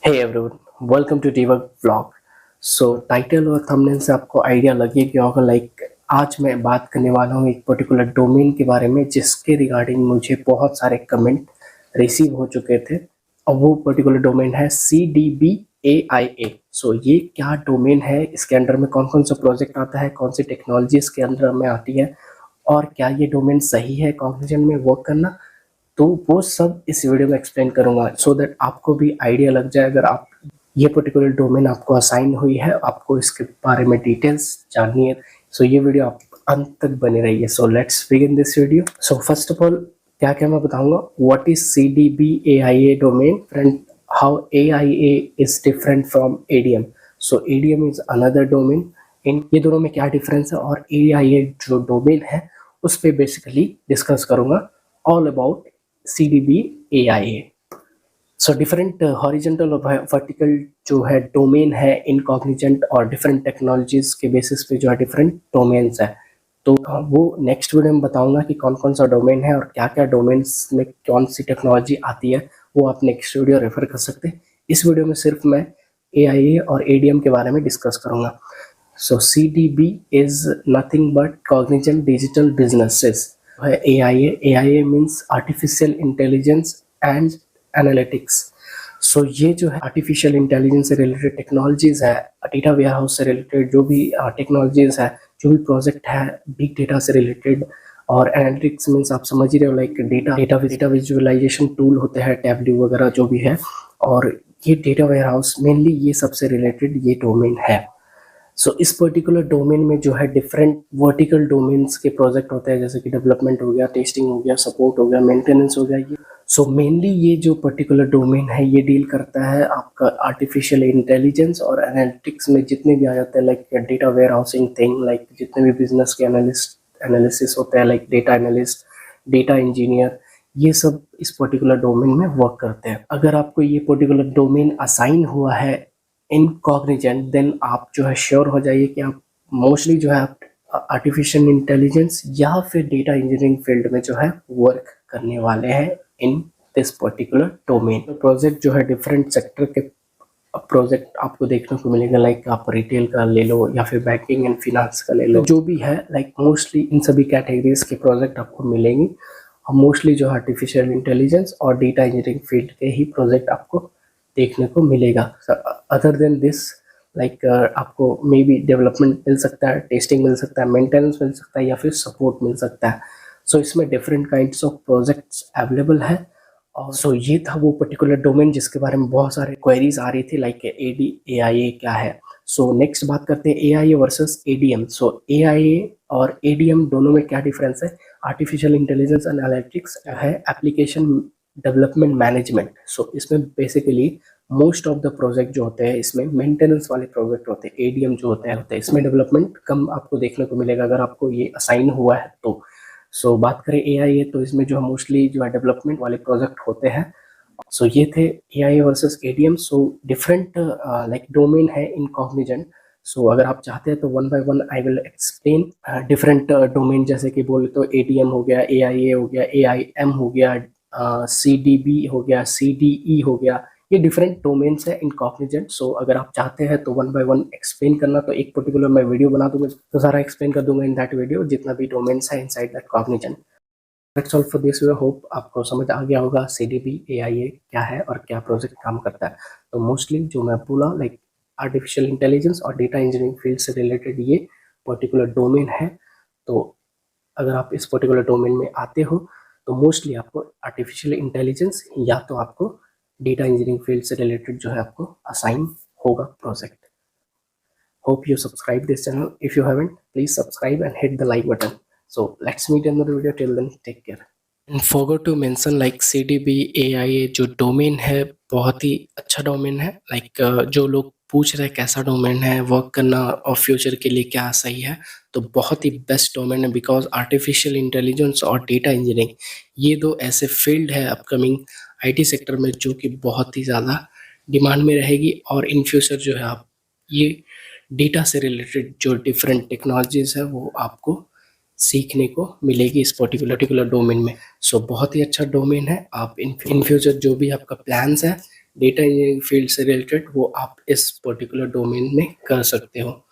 Hey everyone, welcome to Debug Vlog. So title और thumbnail से आपको आइडिया लगे कि होगा आज मैं बात करने वाला हूँ एक पर्टिकुलर डोमेन के बारे में जिसके रिगार्डिंग मुझे बहुत सारे कमेंट रिसीव हो चुके थे और वो पर्टिकुलर डोमेन है CDB-AIA। सो ये क्या डोमेन है, इसके अंडर में कौन कौन सा प्रोजेक्ट आता है, कौन सी टेक्नोलॉजी इसके अंदर में आती है और क्या ये डोमेन सही है कॉग्निजन में वर्क करना, तो वो सब इस वीडियो में एक्सप्लेन करूंगा सो दैट आपको भी आइडिया लग जाए। अगर आप ये पर्टिकुलर डोमेन आपको असाइन हुई है, आपको इसके बारे में डिटेल्स जाननी है, सो ये वीडियो आप अंत तक बने रहिए। So let's begin this video. So first of all क्या क्या मैं बताऊंगा, what is CDB-AIA domain and how AIA is different from ADM। So ADM is another domain, इन ये दोनों में क्या डिफरेंस है और AIA जो डोमेन है उस पर बेसिकली डिस्कस करूंगा all about CDB-AIA। So different horizontal और वर्टिकल जो है डोमेन है इन कॉग्निजेंट और डिफरेंट टेक्नोलॉजीज के बेसिस पे जो है डिफरेंट डोमेन्स है, तो वो नेक्स्ट वीडियो में बताऊंगा कि कौन कौन सा डोमेन है और क्या क्या डोमेन्स में कौन सी टेक्नोलॉजी आती है, वो आप नेक्स्ट वीडियो रेफर कर सकते हैं। इस वीडियो में सिर्फ मैं AIA और ADM के बारे में डिस्कस करूंगा। So CDB is nothing but Cognizant digital businesses है। AIA means artificial intelligence and analytics. So ये जो है आर्टिफिशियल इंटेलिजेंस से रिलेटेड टेक्नोलॉजीज है, डेटा वेयर हाउस से रिलेटेड जो भी टेक्नोलॉजीज है, जो भी प्रोजेक्ट है बिग डेटा से रिलेटेड, और एनालिटिक्स मीन्स आप समझ ही रहे हो, लाइक डेटा विजुअलाइजेशन टूल होते हैं, टैबल्यू वगैरह जो भी है, और ये डेटा वेयर हाउस मेनली ये सबसे रिलेटेड ये डोमेन है। सो इस पर्टिकुलर डोमेन में जो है डिफरेंट वर्टिकल डोमेन्स के प्रोजेक्ट होते हैं, जैसे कि डेवलपमेंट हो गया, टेस्टिंग हो गया, सपोर्ट हो गया, मेंटेनेंस हो गया। ये सो मेनली ये जो पर्टिकुलर डोमेन है ये डील करता है आपका आर्टिफिशियल इंटेलिजेंस और एनालिटिक्स में जितने भी आ जाते हैं, like data warehousing thing, like जितने भी बिजनेस के एनालिसिस होते हैं, like data analyst, data engineer, ये सब इस पर्टिकुलर डोमेन में वर्क करते हैं। अगर आपको ये पर्टिकुलर डोमेन असाइन हुआ है इन कॉग्निजेंट, देन आप जो है श्योर हो जाइए कि आप मोस्टली जो है आर्टिफिशियल इंटेलिजेंस या फिर डेटा इंजीनियरिंग फील्ड में जो है वर्क करने वाले हैं in this particular domain. Project जो है डिफरेंट सेक्टर के प्रोजेक्ट आपको देखने को मिलेगा, लाइक आप रिटेल का ले लो या फिर बैंकिंग एंड फिनांस का ले लो, जो भी है, लाइक मोस्टली इन सभी कैटेगरीज के प्रोजेक्ट आपको मिलेंगे। मोस्टली जो आर्टिफिशियल इंटेलिजेंस और डेटा इंजीनियरिंग फील्ड के ही प्रोजेक्ट आपको देखने को मिलेगा। अदर देन दिस, लाइक आपको मे बी डेवलपमेंट मिल सकता है, टेस्टिंग मिल सकता है, मेंटेनेंस मिल सकता है या फिर सपोर्ट मिल सकता है। सो इसमें different kinds of projects available है। और सो ये था वो पर्टिकुलर डोमेन जिसके बारे में बहुत सारे क्वेरीज आ रही थी, लाइक AIA क्या है। सो नेक्स्ट बात करते हैं AIA वर्सेस ADM। सो AIA और ADM दोनों में क्या डिफरेंस है। आर्टिफिशियल इंटेलिजेंस एंड एनालिटिक्स है एप्लीकेशन डेवलपमेंट मैनेजमेंट। सो इसमें basically most of the project जो होते हैं इसमें मेंटेनेंस वाले प्रोजेक्ट होते हैं। ADM जो होते हैं इसमें डेवलपमेंट कम आपको देखने को मिलेगा अगर आपको ये असाइन हुआ है तो। सो बात करें AIA तो इसमें जो है मोस्टली जो है डेवलपमेंट वाले प्रोजेक्ट होते हैं। सो ये थे AIA versus ADM। So different like domain है इन कॉग्निजेंट। सो अगर आप चाहते हैं तो one by one I will explain different domain, जैसे कि बोले तो ADM हो गया, AIA हो गया, AIM हो गया, CDB हो गया, CDE हो गया, ये डिफरेंट डोमेन्स है इन कॉग्निजेंट। सो अगर आप चाहते हैं तो वन बाय वन एक्सप्लेन करना, तो एक पर्टिकुलर मैं वीडियो बना दूंगा तो सारा एक्सप्लेन कर दूंगा इन दैट वीडियो, जितना भी डोमेन्स है inside that Cognizant. That's all for this video. Hope आपको समझ आ गया होगा CDB-AIA क्या है और क्या प्रोजेक्ट काम करता है। तो मोस्टली जो मैं बोला, लाइक आर्टिफिशियल इंटेलिजेंस और डेटा इंजीनियरिंग फील्ड से रिलेटेड ये पर्टिकुलर डोमेन है। तो अगर आप इस पर्टिकुलर डोमेन में आते हो तो मोस्टली आपको आर्टिफिशियल इंटेलिजेंस या तो आपको डेटा इंजीनियरिंग फील्ड से रिलेटेड जो है आपको असाइन होगा project. Hope you subscribe this channel. If you haven't, please subscribe and hit the like button. So let's meet in another video. Till then, take care. And forgot to mention, like CDB-AIA जो domain है बहुत ही अच्छा domain है। Like जो लोग पूछ रहे हैं कैसा डोमेन है, वर्क करना और फ्यूचर के लिए क्या सही है, तो बहुत ही बेस्ट डोमेन है। बिकॉज आर्टिफिशियल इंटेलिजेंस और डेटा इंजीनियरिंग ये दो ऐसे फील्ड है अपकमिंग IT सेक्टर में जो कि बहुत ही ज़्यादा डिमांड में रहेगी। और इन फ्यूचर जो है आप ये डेटा से रिलेटेड जो डिफरेंट टेक्नोलॉजीज है वो आपको सीखने को मिलेगी इस पर्टिकुलर डोमेन में। सो बहुत ही अच्छा डोमेन है। आप इन फ्यूचर जो भी आपका प्लान्स है डेटा इंजीनियरिंग फील्ड से रिलेटेड वो आप इस पर्टिकुलर डोमेन में कर सकते हो।